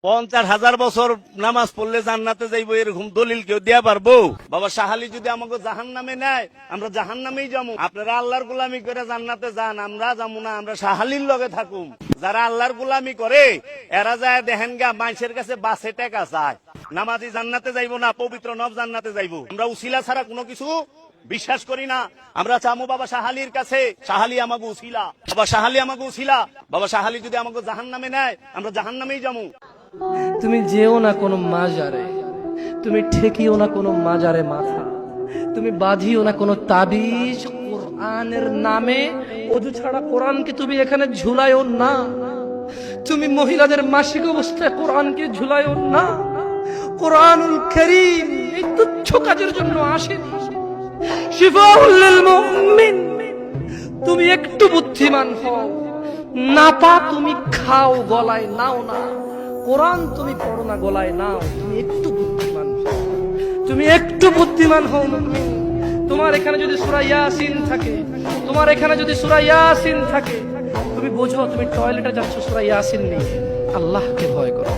50,000 বছর নামাজ পড়লে জান্নাতে যাইবো এরকম দলিল কেউ দেয়া পারবো? বাবা শাহালি যদি আমাকে জাহান্নামে নেয়, আমরা জাহান্নামেই যাবো। আপনারা আল্লাহর গোলামি করে জান্নাতে যান, আমরা যাবো না, আমরা শাহালির লগে থাকুম। যারা আল্লাহর গোলামি করে এরা যায় দেখেন গা মানুষের কাছে বাসে টাকা চায়। নামাজি জান্নাতে যাইবো না, পবিত্র নব জান্নাতে যাইবো। আমরা উসিলা ছাড়া কোনো কিছু বিশ্বাস করি না। আমরা চামু বাবা শাহালির কাছে, শাহালি আমাকে উসিলা, বাবা শাহালি আমাকে উসিলা। বাবা শাহালি যদি আমাকে জাহান্নামে নেয়, আমরা জাহান্নামেই যাবো। তুমি যেও না কোনো মাজারে, তুমি ঠেকিও না কোনো মাজারে মাথা, তুমি বাঁধিও না কোনো তাবিজ। কোরআনের নামে অজু ছাড়া কোরআনকে তুমি এখানে ঝুলাইও না। তুমি মহিলাদের মাসিক অবস্থায় কোরআনকে ঝুলাইও না। কোরআনুল কারীম এই তুচ্ছ কাজের জন্য আসেনি, শিফাউল লিল মুমিন। তুমি একটু বুদ্ধিমান হও, নাপা তুমি খাও, গলায় নাও না। কোরআন তুমি পড়ো না, গলায় নাও। তুমি একটু বুদ্ধিমান হও, তুমি একটু বুদ্ধিমান হও মুমিন। তোমার এখানে যদি সূরা ইয়াসিন থাকে, তোমার এখানে যদি সূরা ইয়াসিন থাকে, তুমি বোঝো তুমি টয়লেটে যাচ্ছ সূরা ইয়াসিন নিয়ে। আল্লাহকে ভয় করো।